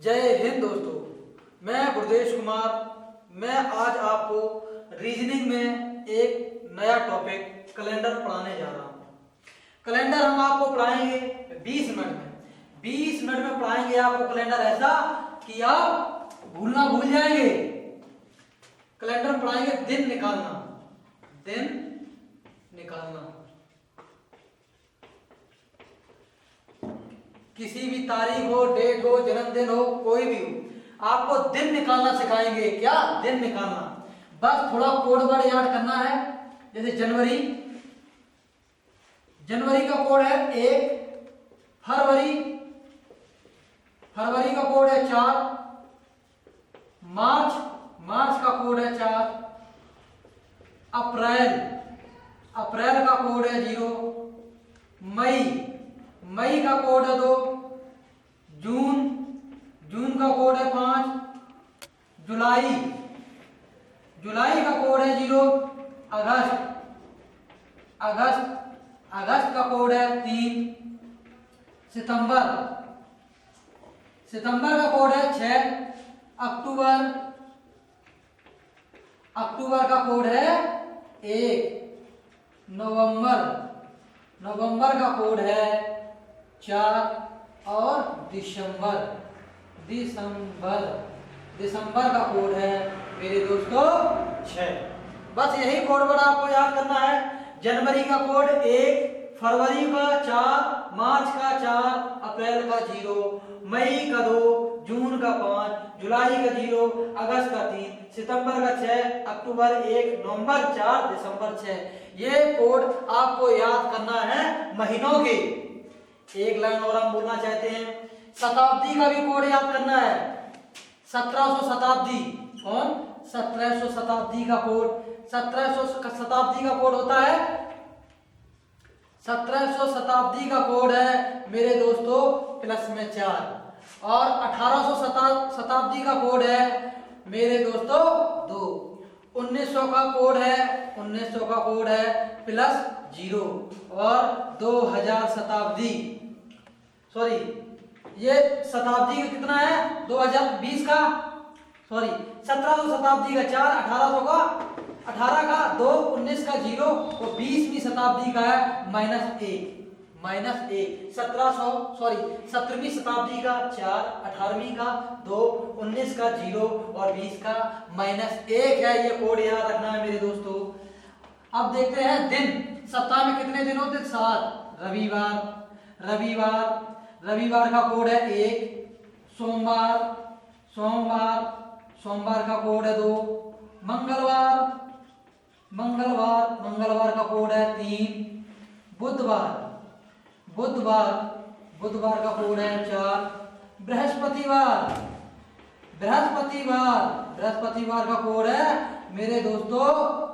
जय हिंद दोस्तों, मैं गुरदेश कुमार। मैं आज आपको रीजनिंग में एक नया टॉपिक कैलेंडर पढ़ाने जा रहा हूँ। कैलेंडर हम आपको पढ़ाएंगे 20 मिनट में। 20 मिनट में पढ़ाएंगे आपको कैलेंडर ऐसा कि आप भूल जाएंगे। कैलेंडर पढ़ाएंगे दिन निकालना। किसी भी तारीख हो, डेट हो, जन्मदिन हो, कोई भी हो, आपको दिन निकालना सिखाएंगे। क्या? दिन निकालना। बस थोड़ा कोड वर्ड याद करना है। जैसे जनवरी का कोड है 1, फरवरी का कोड है 4, मार्च का कोड है 4, अप्रैल का कोड है 0, मई का कोड है 2, जून का कोड है 5, जुलाई का कोड है 0, अगस्त का कोड है 3, सितंबर का कोड है 6, अक्टूबर का कोड है 1, नवंबर का कोड है 4 और दिसंबर का कोड है मेरे दोस्तों 6। बस यही कोड वर्ड आपको याद करना है। जनवरी का कोड 1, फरवरी का 4, मार्च का 4, अप्रैल का 0, मई का 2, जून का 5, जुलाई का 0, अगस्त का 3, सितंबर का 6, अक्टूबर 1, नवंबर 4, दिसंबर 6। ये कोड आपको याद करना है महीनों के। एक लाइन और हम बोलना चाहते हैं, शताब्दी का भी कोड याद करना है। 1700 शताब्दी। कौन? 1700 शताब्दी का कोड। 1700 शताब्दी का कोड होता है 1700 शताब्दी का कोड है मेरे दोस्तों प्लस में 4, और 1800 शताब्दी का कोड है मेरे दोस्तों 2। 1900 का कोड है प्लस 0, और 2000 शताब्दी, सॉरी ये शताब्दी का कितना है 2020 का, सॉरी 1700 शताब्दी का 4, 1800 का 18 का 2, 19 का 0 और 20वीं शताब्दी का है -1। 17वीं शताब्दी का 4, 18वीं का 2, 19 का 0 और 20 का -1 है। ये कोड याद रखना है मेरे दोस्तों। अब देखते हैं दिन। सप्ताह में कितने दिन होते हैं? 7। रविवार का कोड है 1, सोमवार का कोड है 2, मंगलवार का कोड है 3, बुधवार का कोड है 4, बृहस्पतिवार का कोड है मेरे दोस्तों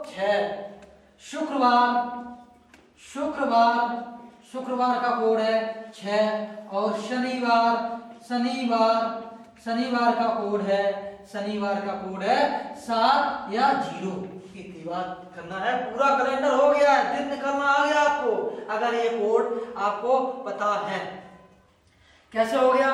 6, शुक्रवार का कोड है 6, और शनिवार का कोड है 7 या 0। इतनी बात करना है। पूरा कैलेंडर हो गया है, दिन निकालना आ गया आपको, अगर ये कोड आपको पता है। कैसे हो गया?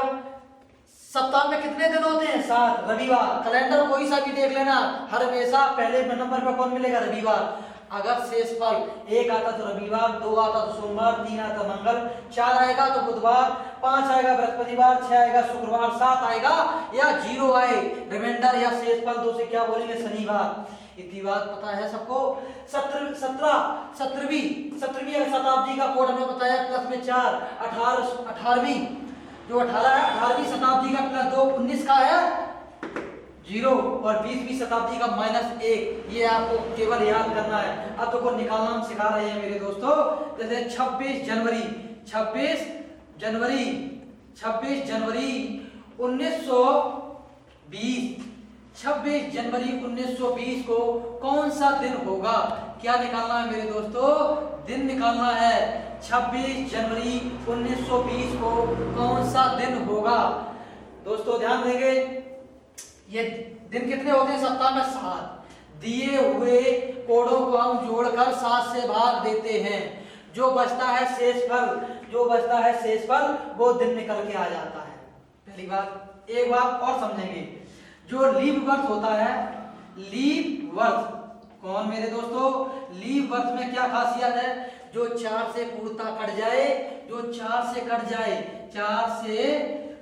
सप्ताह में कितने दिन होते हैं? 7। रविवार, कैलेंडर कोई सा भी देख लेना, हर हमेशा पहले नंबर पर कौन मिलेगा? रविवार। अगर शेषफल 1 आता तो रविवार, 2 आता तो सोमवार, 3 आता मंगल, 4 आएगा तो बुधवार, 5 आएगा बृहस्पतिवार, 6 आएगा शुक्रवार, 7 आएगा या 0 आए रिमाइंडर या शेषफल 2 से क्या बोलेंगे? शनिवार। इतनी बात पता है सबको। 17वीं शताब्दी का कोड हमें बताया प्लस में 4, 18वीं जो 18 है 18वीं शताब्दी का प्लस 2, 19 का है 0 और 20वीं शताब्दी का -1। ये आपको केवल याद करना है। अब तो को निकालना हम सिखा रहे हैं मेरे दोस्तों। जैसे 26 जनवरी 1920 को कौन सा दिन होगा? क्या निकालना है मेरे दोस्तों? दिन निकालना है। 26 जनवरी 1920 को कौन सा दिन होगा? दोस्तों ध्यान देंगे, ये दिन कितने होते हैं सप्ताह में? 7। दिए हुए कोडों को हम जोड़कर 7 से भाग देते हैं। जो बचता है शेषफल वो दिन निकल के आ जाता है। पहली बात। एक बात और समझेंगे, जो लीप वर्ष होता है, लीप वर्ष कौन मेरे दोस्तों, लीप वर्ष में क्या खासियत है, जो 4 से पूर्णता कट जाए, जो 4 से कट जाए, 4 से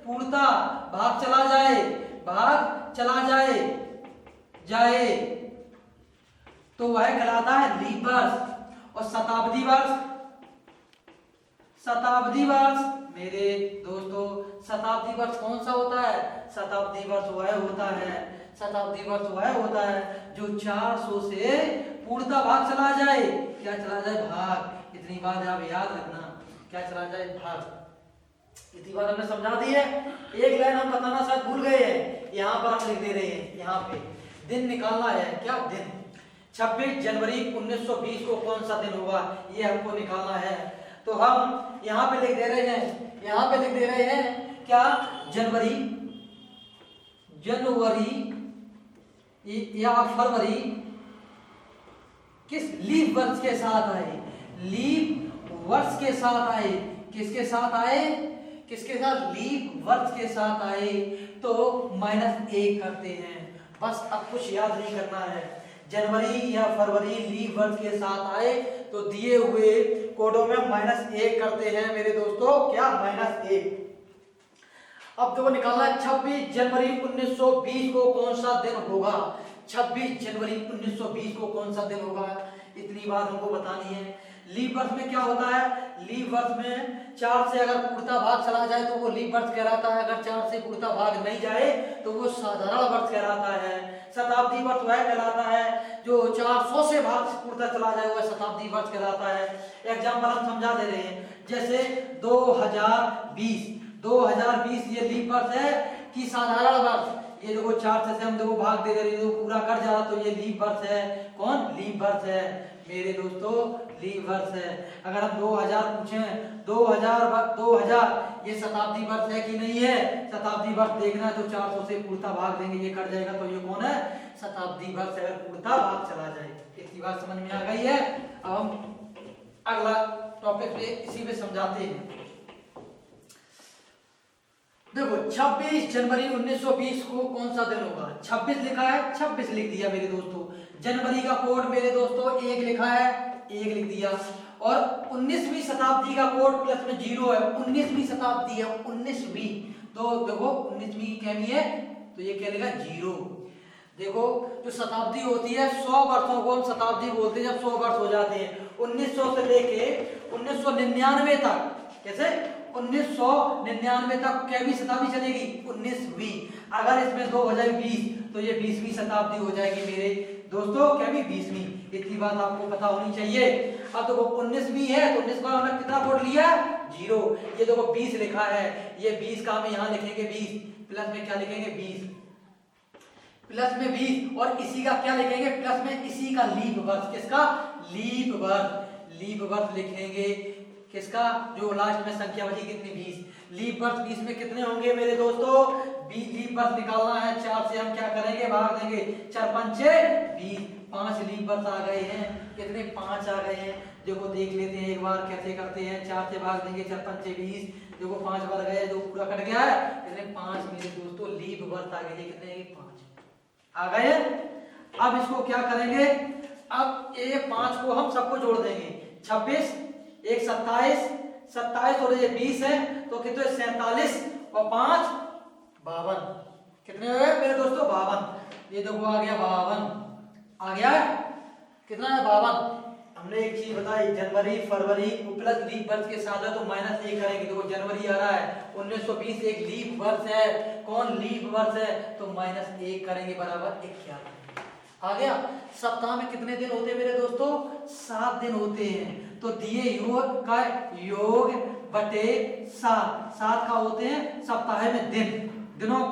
पूर्णता भाग चला जाए, भाग चला जाए तो वह कहलाता है लीप वर्ष। और शताब्दी वर्ष, शताब्दी वर्ष मेरे दोस्तों, शताब्दी वर्ष कौन सा होता है, शताब्दी वर्ष वह होता है, शताब्दी वर्ष वह होता है जो 400 से पूर्णता भाग चला जाए, क्या चला जाए, भाग। इतनी बात आप याद रखना, क्या चला जाए, भाग। इतनी बात हमने समझा दी है। एक लाइन हम बताना शायद भूल गए हैं, यहाँ पर हम लिख दे रहे हैं, यहाँ पे दिन निकालना है, क्या दिन, 26 जनवरी 1920 को कौन सा दिन होगा, ये हमको निकालना है। तो हम यहाँ पे लिख दे रहे हैं, यहाँ पे लिख दे रहे हैं क्या, जनवरी, जनवरी या फरवरी किस लीप वर्ष के साथ आए, लीप वर्ष के साथ आए, किसके साथ आए, किसके साथ, लीप वर्ष के साथ आए तो -1 करते हैं। बस अब कुछ याद नहीं करना है, जनवरी या फरवरी लीप वर्ष के साथ आए तो दिए हुए कोडों में -1 करते हैं मेरे दोस्तों, क्या, -1। अब देखो निकालना है 26 जनवरी 1920 को कौन सा दिन होगा, 26 जनवरी 1920 को कौन सा दिन होगा, इतनी बात हमको बतानी है। लीप वर्ष में क्या होता है, लीप वर्ष में 4 से अगर पूर्णता भाग चला जाए तो वो लीप वर्ष कहलाता है, अगर 4 से पूर्णता भाग नहीं जाए तो वो साधारण वर्ष कहलाता है। शताब्दी वर्ष वह कहलाता है जो 400 से भाग पूर्णता चला जाए, वह शताब्दी वर्ष कहलाता है। एग्जाम्पल हम समझा दे रहे हैं, जैसे 2020 ये लीप वर्ष है कि साधारण वर्ष, ये देखो 4 से हम देखो भाग दे रहे हैं, पूरा कट जा रहा तो ये लीप वर्ष है, कौन, लीप वर्ष है मेरे दोस्तों, लीप वर्ष है। अगर हम 2000 पूछें, 2000 ये शताब्दी वर्ष है कि नहीं है, शताब्दी वर्ष देखना है तो 400 से पूर्णता भाग देंगे, ये कट जाएगा तो ये कौन है, शताब्दी वर्ष, अगर पूर्णता भाग चला जाए। इतनी बात समझ में आ गई है। अब हम अगला टॉपिक पे इसी में समझाते हैं। देखो 26 जनवरी 1920 को कौन सा दिन होगा, 26 लिखा है, 26 लिख दिया मेरे दोस्तों। जनवरी का कोड मेरे दोस्तों 1 लिखा है, 1 लिख दिया। और 19वीं शताब्दी का कोड प्लस में 0 है, 19वीं शताब्दी है, 19वीं, तो देखो 19वीं क्या नहीं है तो ये क्या लिखा, 0। देखो जो शताब्दी होती है, 100 वर्षों को हम शताब्दी बोलते हैं जब 100 वर्ष हो जाते हैं। 1900 से लेके 1999 तक, कैसे, 1999 तक कैवी शताब्दी चलेगी, 19वीं। अगर इसमें 2020 तो ये 20वीं शताब्दी हो जाएगी मेरे दोस्तों, कैवी 20वीं। इतनी बात आपको पता होनी चाहिए। अब देखो 19वीं है तो 19 का हमने कितना कोड लिया, 0। ये देखो 20 लिखा है, ये 20 का हम यहाँ लिखेंगे 20, प्लस में क्या लिखेंगे 20, प्लस में 20, और इसी का क्या लिखेंगे, प्लस में इसी का लीप वर्ष, किसका, लीप वर्ष, लीप वर्ष लिखेंगे किसका, जो लास्ट में संख्या बची कितनी, 20। लीप वर्ष 20 में कितने होंगे मेरे दोस्तों, 20 लीप वर्ष निकालना है, 4 से हम क्या करेंगे, भाग देंगे, 4 पंचे 20, 5 लीप वर्ष आ गए हैं, कितने, 5 आ गए हैं। देखो देख लेते हैं एक बार कैसे करते हैं, 4 से भाग देंगे, 4 पंचे 20, देखो 5 बार गए, जो पूरा कट गया है, कितने, 5 मेरे दोस्तों लीप वर्ष आ गए, कितने, 5 आ गए। अब इसको क्या करेंगे, अब ये 5 को हम सबको जोड़ देंगे, 26 एक 27 और ये 20 है तो कितने, 47 और 5 52, कितने हो गए मेरे दोस्तों, 52। ये देखो आ गया 52, आ गया कितना है, 52। हमने एक चीज बताई, जनवरी फरवरी प्लस लीप वर्ष के साथ है तो -1 करेंगे। देखो जनवरी आ रहा है, 1920 एक लीप वर्ष है, कौन, लीप वर्ष है, तो -1 करेंगे बराबर 91। आ गया। सप्ताह में कितने दिन होते हैं मेरे दोस्तों, 7 दिन होते हैं। तो दिए योग का योग बटे 7 का होते हैं सप्ताह में दिन, दिनों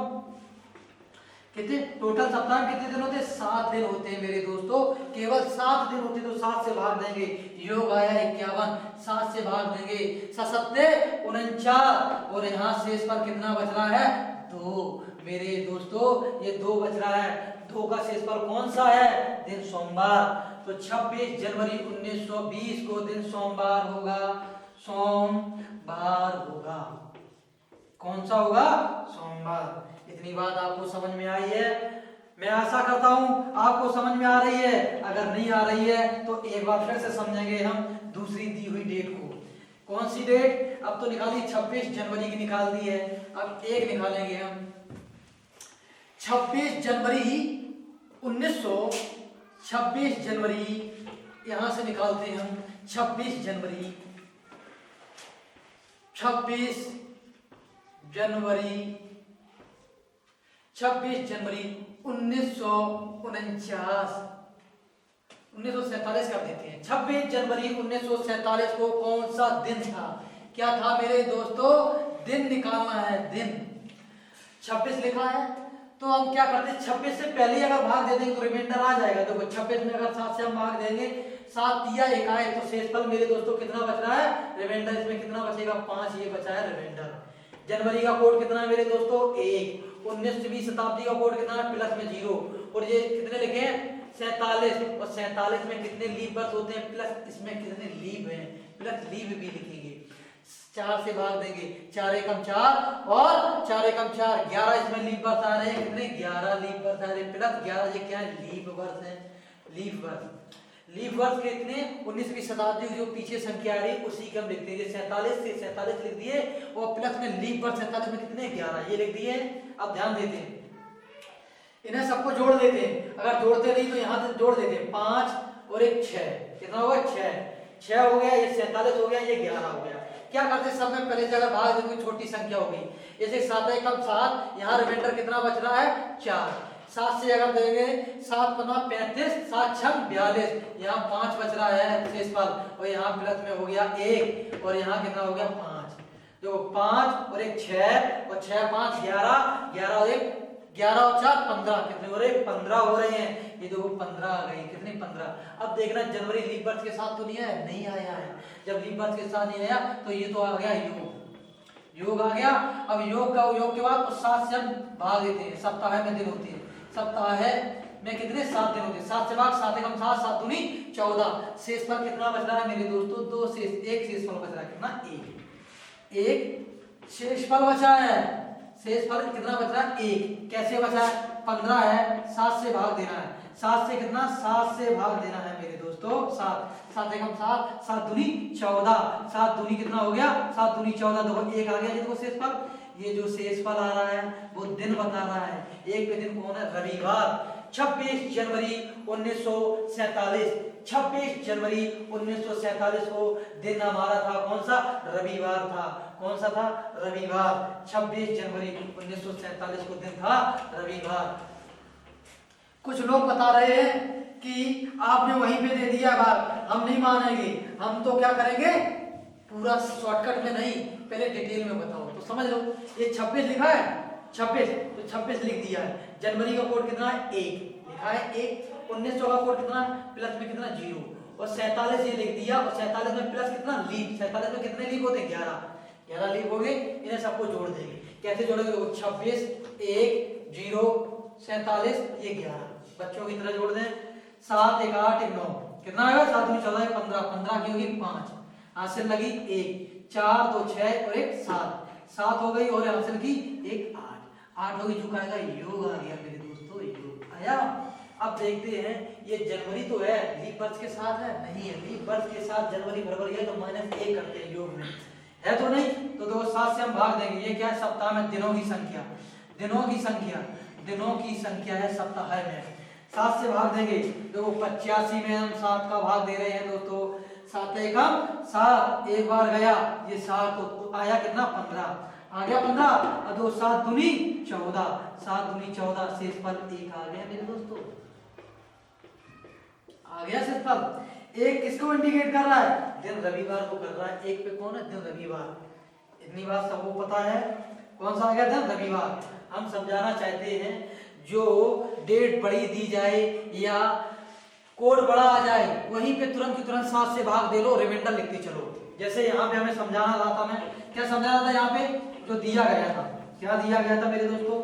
कितने, टोटल सप्ताह में कितने दिन होते हैं, 7 दिन होते हैं मेरे दोस्तों, केवल 7 दिन होते हैं तो 7 से भाग देंगे, योग आया 51, 7 से भाग देंगे, 7 49, और यहाँ शेष पर कितना बच रहा है, 2 मेरे दोस्तों, ये 2 बच रहा है। 2 का शेष पर कौन सा है, दिन सोमवार। तो 26 जनवरी 1920 को दिन सोमवार होगा, सोमवार होगा। कौन सा होगा? सोमवार। इतनी बात आपको समझ में आई है? मैं आशा करता हूं आपको समझ में आ रही है। अगर नहीं आ रही है तो एक बार फिर से समझेंगे हम दूसरी दी हुई डेट को। कौन सी डेट? अब तो निकाली 26 जनवरी की निकाल दी है, अब एक निकालेंगे हम 26 जनवरी 26 जनवरी यहां से निकालते हैं हम 26 जनवरी 26 जनवरी 26 जनवरी 1947 कर देते हैं। 26 जनवरी 1947 को कौन सा दिन था? क्या था मेरे दोस्तों? दिन निकालना है, दिन। 26 लिखा है तो हम क्या करते हैं, 26 से पहले ही अगर भाग दे देंगे तो रिमाइंडर आ जाएगा। देखो 26 में अगर 7 से हम भाग देंगे, 7 दिया 1 आए तो शेषफल मेरे दोस्तों कितना बच रहा है? रिमाइंडर। इसमें कितना बचेगा? 5, ये बचा है रिमाइंडर। जनवरी का कोड कितना है मेरे दोस्तों? 1। 19वीं शताब्दी का कोड कितना है? प्लस में 0। और ये कितने लिखे हैं? 47। और 47 में कितने लीप वर्ष होते हैं? प्लस इसमें कितने लीप हैं? प्लस लीप भी लिखेंगे। 4 से भाग देंगे, 4 एकम 4 और 4 एकम 4, 11 इसमें लीप वर्ष आ रहे हैं। कितने? 11 लीप वर्ष आ रहे हैं। प्लस 11 ये क्या है? लीप वर्ष है। लीप वर्ष, लीप वर्ष कितने? 19वीं शताब्दी की जो पीछे संख्या आ रही उसी के हम लिखते हैं। 47 से 47 लिख दिए और प्लस में लीप वर्ष 47 में कितने? 11, ये लिख दिए। अब ध्यान देते हैं, इन्हें सबको जोड़ देते हैं। अगर जोड़ते नहीं तो यहां से जोड़ देते हैं, 5 और 1 6, कितना होगा? 6 हो गया, ये 47 हो गया, ये 11 हो गया। क्या करते सब में पहले से अगर भाग दे कोई छोटी संख्या हो गई, जैसे 7 एकम 7, यहाँ रिमाइंडर कितना बच रहा है? 4। 7 से अगर देंगे 7 पन्ना 35, 7 छम 42, यहाँ 5 बच रहा है शेषफल और यहाँ प्लस में हो गया 1 और यहाँ कितना हो गया? 5। जो 5 और 1 6 और 6 5 11, 11 और 1 11 और 4 15, कितने हो रहे? 15 हो रहे हैं। ये देखो 15 आ गई। कितनी? 15। अब देखना जनवरी लीप वर्ष के साथ तो नहीं आया? नहीं आया है। जब लीप वर्ष के साथ नहीं आया तो ये तो आ गया योग, योग आ गया। अब योग का योग के बाद 7 से हम भाग देते हैं। सप्ताह में दिन होते हैं, सप्ताह में कितने? 7 दिन होते हैं। 7 से भाग, 7 एकम 7, 7 दूनी 14। शेषफल कितना बच रहा है मेरे दोस्तों? 2 शेष, 1 शेषफल बच रहा है। कितना? 1 शेषफल बचा है। शेषफल कितना बच रहा है? 1। कैसे बचा है? 15 है, 7 से भाग देना है। 7 से कितना? 7 से भाग देना है मेरे दोस्तों 7। 7 एकम 7, 7 दूनी 14, 7 दूनी कितना हो गया? 7 दूनी 14, देखो 1 आ गया। देखो शेषफल, ये जो शेषफल आ रहा है वो दिन बता रहा है। एक पे दिन कौन है? रविवार। 26 जनवरी 1947, 26 जनवरी 1947 को दिन हमारा था कौन सा? रविवार था। कौन सा था? रविवार। 26 जनवरी 1947 को दिन था रविवार। कुछ लोग बता रहे हैं कि आपने वहीं पे दे दिया भाग, हम नहीं मानेंगे। हम तो क्या करेंगे? पूरा शॉर्टकट में नहीं, पहले डिटेल में बताओ तो समझ लो। ये 26 लिखा है, 26 तो 26 लिख दिया है। जनवरी का कोड कितना है? 1 लिखा है 1। 1900 का कोड कितना? प्लस में कितना? 0 और 47 ये लिख दिया और 47 में प्लस कितना? लीप। 47 में कितने लीप होते हैं? 11 लीप हो गए। इन्हें सबको जोड़ देंगे। कैसे जोड़ेंगे? 26 1 0 47 ये 11, बच्चों की तरह जोड़ दें। 7 1 8 1 9, कितना आएगा? 7 दूनी 14 15, 15 की होगी 5, हासिल लगी 1, 4 2 6 और 1 7, 7 हो गई और हासिल की 1 8, 8 होगी। जो आएगा योग आ गया मेरे दोस्तों, योग आया। अब देखते हैं, ये जनवरी तो है, लीप वर्ष के साथ है? नहीं है। लीप वर्ष के साथ जनवरी फरवरी है तो -1 करते हैं योग में, है तो नहीं? तो देखो 7 से हम भाग देंगे। ये क्या है? सप्ताह में दिनों की संख्या, दिनों की संख्या, दिनों की संख्या है सप्ताह में। 7 से भाग देंगे। देखो 85 में हम 7 का भाग दे रहे हैं दोस्तों। 7 एकम 7, एक बार गया ये 7 तो आया कितना? 15 आ गया। 15 और 2 7 दूनी 14, 7 दूनी 14, शेषफल 1 आ गया मेरे दोस्तों, आ गया शेषफल। 1 किसको इंडिकेट कर रहा है? दिन रविवार को कर रहा है। 1 पे कौन है? दिन रविवार। इतनी बात सबको पता है। कौन सा आ गया? दिन रविवार। हम समझाना चाहते हैं, जो डेट बड़ी दी जाए या कोड बड़ा आ जाए वहीं पे तुरंत की तुरंत 7 से भाग दे लो, रिमाइंडर लिखते चलो। जैसे यहाँ पे हमें समझाना था, मैं क्या समझाना था? यहाँ पे जो दिया गया था, क्या दिया गया था मेरे दोस्तों?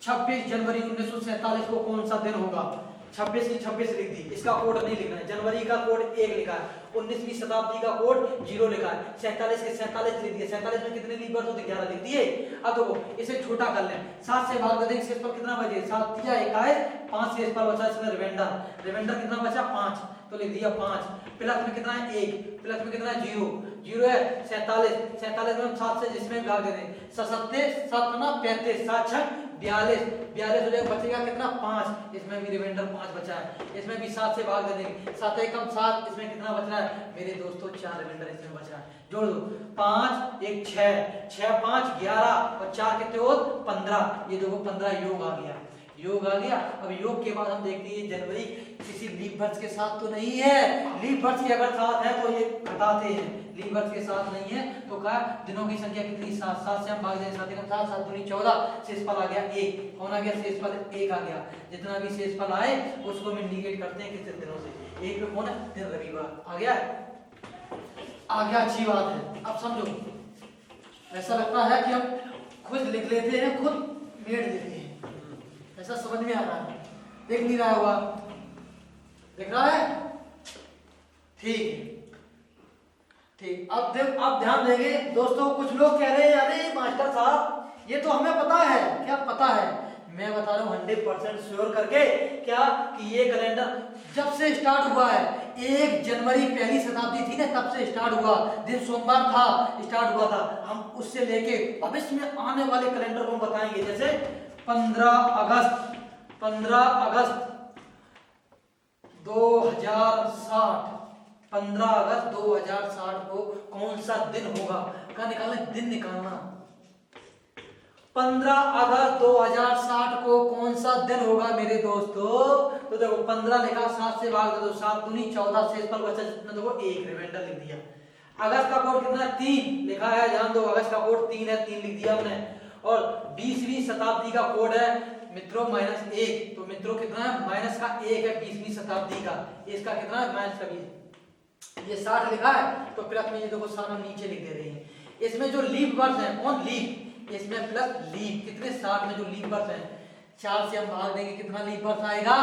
26 जनवरी 1947 को कौन सा दिन होगा? 26 की 26 लिख दी। इसका कोड नहीं लिखना है। जनवरी का कोड 1 लिखा है, 19वीं शताब्दी का कोड 0 लिखा है, 47 के 47 लिख दिए, 47 में कितने लीप वर्ष होते 11 लिख दिए। अब देखो इसे छोटा कर लें, 7 से भाग देंगे, शेषफल कितना बचे 7 या 21, 5 शेषफल बचा, इसमें रिमाइंडर कितना बचा 5, तो लिख दिया 5, प्लस में कितना है 1, प्लस में कितना है 0 है 47 में हम 7 से जिसमें भाग दे दें 77 7 ना 35 7 6 42 हो जाएगा, बचेगा कितना 5, इसमें भी रिमाइंडर 5 बचा है, इसमें भी 7 से भाग दे देंगे 7 1 कम 7, इसमें कितना बच रहा है मेरे दोस्तों 4 रिमाइंडर इसमें बचा है, जोड़ दो 5 1 6 5 11 और 4 कितने हो 15, ये देखो 15 योग आ गया। अब योग के बाद हम देखते हैं जनवरी किसी लीप वर्ष के साथ तो नहीं है, लीप वर्ष के अगर साथ है तो ये घटाते हैं, लीप वर्ष के साथ नहीं है तो क्या दिनों की संख्या कितनी 7 से हम भाग देंगे 7 7 7 दूनी 14, शेषफल आ गया 1, कौन आ गया शेषफल 1 आ गया। जितना भी शेषफल आए उसको हम इंडिकेट करते हैं कितने दिनों से, 1 पे कौन है दिन रविवार आ गया, अच्छी बात है। अब समझो ऐसा लगता है कि हम खुद लिख लेते हैं, खुद मेड़ देते हैं, ऐसा समझ में आ रहा है, देख नहीं रहा हुआ, देख रहा है ठीक। अब ध्यान देंगे दोस्तों, कुछ लोग कह रहे हैं अरे मास्टर साहब ये तो हमें पता है, क्या पता है, मैं बता रहा हूँ 100% श्योर करके क्या कि ये कैलेंडर जब से स्टार्ट हुआ है 1 जनवरी पहली शताब्दी थी ना तब से स्टार्ट हुआ, दिन सोमवार था स्टार्ट हुआ था, हम उससे लेके भविष्य में आने वाले कैलेंडर को बताएंगे। जैसे 15 अगस्त 2060 15 अगस्त 2060 को कौन सा दिन होगा, क्या निकालना दिन निकालना, 15 अगस्त 2060 को कौन सा दिन होगा मेरे दोस्तों, तो देखो 15 लिखा 7 से भाग दे दो 7 दूनी 14, शेषफल बचा जितना देखो 1, रिमाइंडर लिख दिया। अगस्त का कोड कितना 3 लिखा है, ध्यान दो अगस्त का कोड 3 है, 3 लिख दिया हमने। और 20वीं शताब्दी का कोड है मित्रों -1, तो मित्रों कितना है माइनस का 1 है 20वीं शताब्दी का, इसका कितना है माइनस का 20, ये 60 लिखा है तो प्लस में ये देखो सामने नीचे लिख दे रहे हैं। इसमें जो लीप वर्ष है कौन लीप, इसमें प्लस लीप कितने 60 में जो लीप वर्ष है 4 से हम भाग देंगे कितना लीप वर्ष आएगा,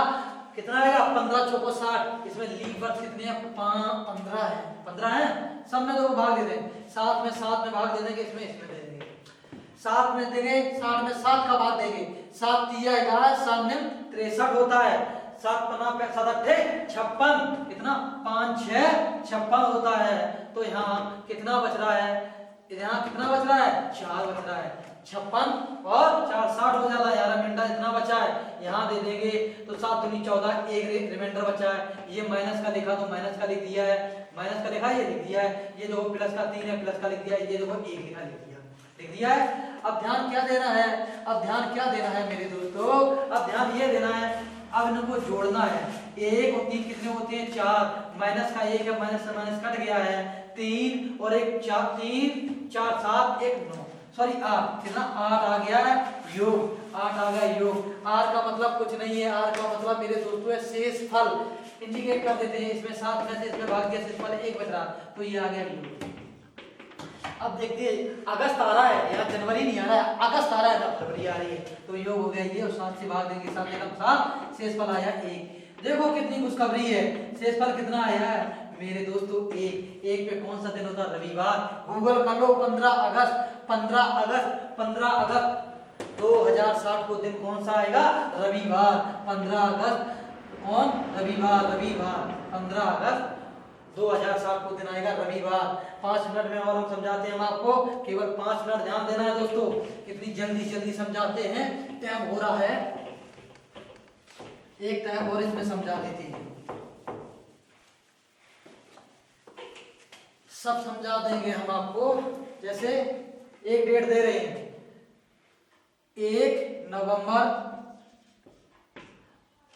कितना आएगा 15 चौको 60, इसमें लीप वर्ष कितने हैं 15 है, सब में दो भाग दे दें, 7 में भाग दे देंगे, इसमें दे देंगे 7 में देंगे, 60 में 7 का भाग देंगे, 7 3 11 7 63 होता है, 7 पन्ना पे 7 अट्ठे 56, कितना 5 6 56 होता है। तो यहाँ कितना बच रहा है, यहाँ कितना बच रहा है 4 बच रहा है, 56 और 4 60 हो जाता है, यार रिमाइंडर इतना बचा है, यहाँ दे देंगे तो 7 दूनी 14, एक रिमाइंडर बचा है, ये माइनस का लिखा तो माइनस का लिख दिया है, माइनस का लिखा ये लिख दिया है, ये देखो प्लस का 3 है प्लस का लिख दिया है, ये देखो 1 लिख दिया है। अब ध्यान क्या देना है, मेरे दोस्तों, अब ध्यान ये देना है, अब इनको जोड़ना है, 1 और 3 कितने होते हैं 4, माइनस का 1 है, माइनस से माइनस कट गया है, 3 और 1 4, 3 4 7 1 9 सॉरी 8, कितना 8 आ गया है योग, 8 आ गया योग। r का मतलब कुछ नहीं है, r का मतलब मेरे दोस्तों है शेषफल, इंडिकेट कर देते हैं, इसमें 7 में से इसमें भाग दिया शेषफल 1 बच रहा, तो ये आ गया योग। अब देखते हैं अगस्त आ रहा है, यहाँ जनवरी नहीं आ रहा है, अगस्त आ रहा है तब फरवरी आ रही है, तो योग हो गया ये, और 7 से भाग देंगे 7 एकम 7, शेषफल आया 1। देखो कितनी खुशखबरी है, शेषफल कितना आया है मेरे दोस्तों 1 पे कौन सा दिन होता है रविवार, गूगल कर लो 15 अगस्त 2060 को दिन कौन सा आएगा रविवार, 15 अगस्त कौन रविवार 15 अगस्त 2060 को दिन आएगा रविवार। 5 मिनट में और हम समझाते हैं, हम आपको केवल 5 मिनट ध्यान देना है दोस्तों, कितनी जल्दी समझाते हैं, टाइम हो रहा है, एक टाइम और इसमें समझा देते हैं, सब समझा देंगे हम आपको। जैसे एक डेट दे रहे हैं 1 नवंबर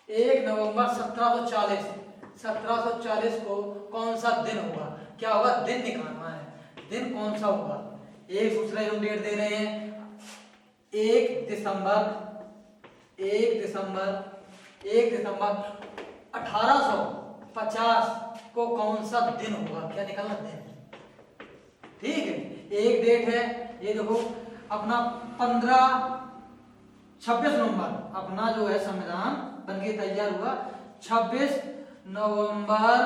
1740 को कौन सा दिन होगा, क्या होगा दिन निकालना है, दिन कौन सा होगा। एक दूसरे हम डेट दे रहे हैं 1 दिसंबर 1850 को कौन सा दिन होगा, क्या निकालना दिन, ठीक है। एक डेट है ये देखो अपना 26 नवंबर, अपना जो है संविधान बनके तैयार हुआ 26 नवंबर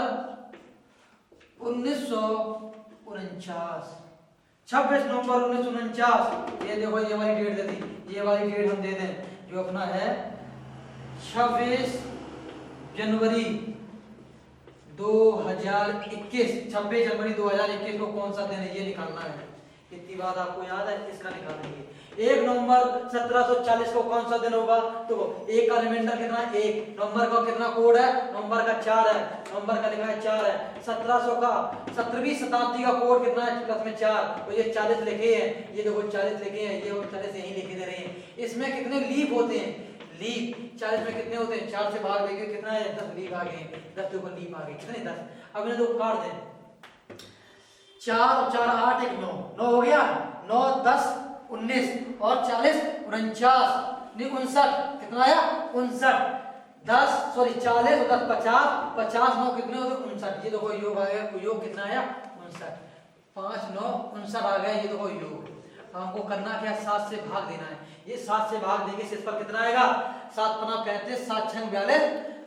1949। 26 नवंबर 1949। ये देखो ये वाली डेट दे दी, ये वाली डेट हम दे दें जो अपना है 26 जनवरी 2021। 26 जनवरी 2021 को कौन सा दिन है ये निकालना है। इतनी बात आपको याद है, इसका निकालेंगे। 1 नवंबर 1740 को कौन सा दिन होगा? तो एक का रिमाइंडर कितना है? 1 नवंबर का कितना कोड है? नवंबर का 4 है, नवंबर का लिखा है 4 है। 1700 का 17वीं शताब्दी का कोड कितना है? प्लस में 4, तो ये 40 लिखे हैं, ये देखो 40 लिखे हैं, ये 40 यही लिखे दे रहे हैं। इसमें कितने लीप होते हैं? लीप 40 में कितने होते हैं? 4 से भाग देंगे कितना है? 10 लीप आ गए, 10 देखो लीप आ गए, कितने? 10। अब इन्हें दो काट दें, 4 और 4 8 1 9, 9 हो गया, 9 10 19 और 40 49, नहीं 59, कितना आया? 59। 10 सॉरी 40 और 10 50, 50 9 कितने होते? 59। ये देखो योग आ गया, योग कितना आया? 59। 5 9 59 आ गया, ये देखो योग। हमको करना क्या? 7 से भाग देना है। ये 7 से भाग देंगे, इस पर कितना आएगा? 7 पना 35, 7 6 42,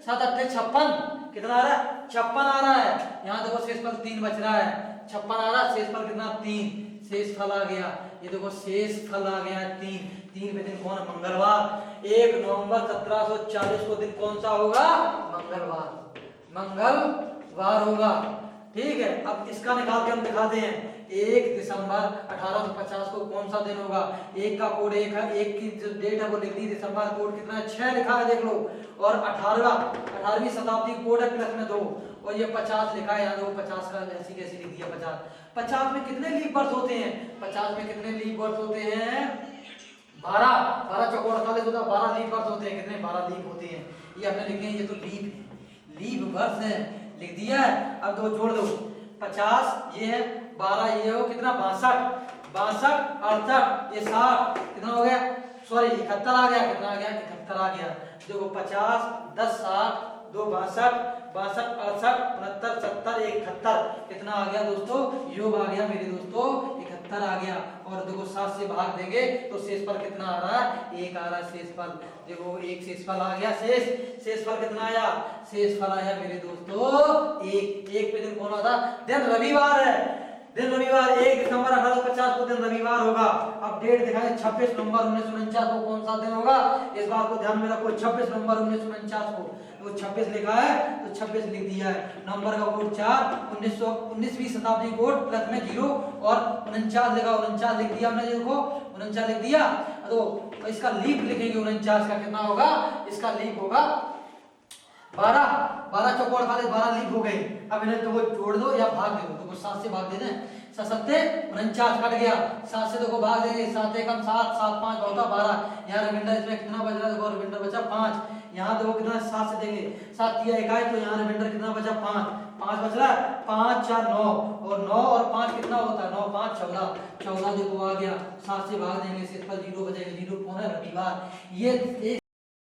7 8 56, कितना आ रहा है? 56 आ रहा है। यहाँ देखो शेषफल 3 बच रहा है, 56 आ रहा है, शेषफल कितना? 3, शेषफल आ गया, ये देखो शेषफल आ गया 3। 3 पे दिन कौन? मंगलवार। 1 नवंबर 1740 को दिन कौन सा होगा? मंगलवार, मंगलवार होगा। ठीक है, अब इसका निकाल के हम दिखाते हैं। 1 दिसंबर 1850 को कौन सा दिन होगा? 1 का कोड 1 है, 1 की जो डेट है वो लिख दी, दिसंबर कोड कितना है? 6 लिखा है, देख लो। और 18वीं शताब्दी कोड है प्लस में 2, और ये 50 लिखा है, यहाँ देखो 50 का ऐसी कैसी लिख दिया 50। 50 में कितने लीप बर्थ होते हैं? 50 में कितने लीप बर्थ होते हैं? 12। 12 चौको 48 होता है, 12 लीप बर्थ होते हैं। कितने? 12 लीप होते हैं। ये हमने लिखे हैं, ये तो लीप बर्थ है, लिख दिया है। अब दो जोड़ दो, 50 ये है, 12 ये हो, कितना? 62, 62 68 ये 60, कितना हो गया? सॉरी 71 आ गया, कितना आ गया? 71 आ गया। देखो 50 10 60 2 62 62 68 69 70 71, कितना आ गया दोस्तों? योग आ गया मेरे दोस्तों, 71 आ गया। और देखो 7 से भाग देंगे तो शेषफल कितना आ रहा है? 1 आ रहा है शेषफल। देखो 1 शेषफल आ गया। शेषफल कितना आया? शेषफल आया मेरे दोस्तों 1। 1 पे दिन कौन आता? दिन रविवार है, दिन रविवार। 1 दिसंबर 1850 को दिन रविवार होगा। अब डेट दिखाएं, 26 नवंबर 1949 को कौन सा दिन होगा? इस बात को ध्यान में रखो, 26 नवंबर 1949 को। तो 26 लिखा है तो 26 लिख दिया है। नंबर का कोड 4, 19वीं शताब्दी कोड प्लस में 0 और 49 लिखा, 49 लिख दिया हमने, देखो 49 लिख दिया। तो इसका लीप लिखेंगे 49 का, कितना होगा? इसका लीप होगा 12। 12 चौको 48, 12 लीप हो गई। अब इन्हें देखो जोड़ दो या भाग दे दो, देखो 7 से भाग दे दें, 7 7 49 कट गया। 7 से देखो भाग देंगे, 7 1 7 7 5 होता 12। यहाँ रिमाइंडर इसमें कितना बच रहा है? देखो रिमाइंडर बचा 5। यहाँ देखो कितना? 7 से देंगे, 7 3 1 तो यहाँ रिमाइंडर कितना बचा? 5 5 बच रहा है, 5 4 9 और 9 और 5 कितना होता है? 9 5 14 14 देखो आ गया। 7 से भाग देंगे, शेषफल 0 बचेगा। 0 कौन है? रविवार। ये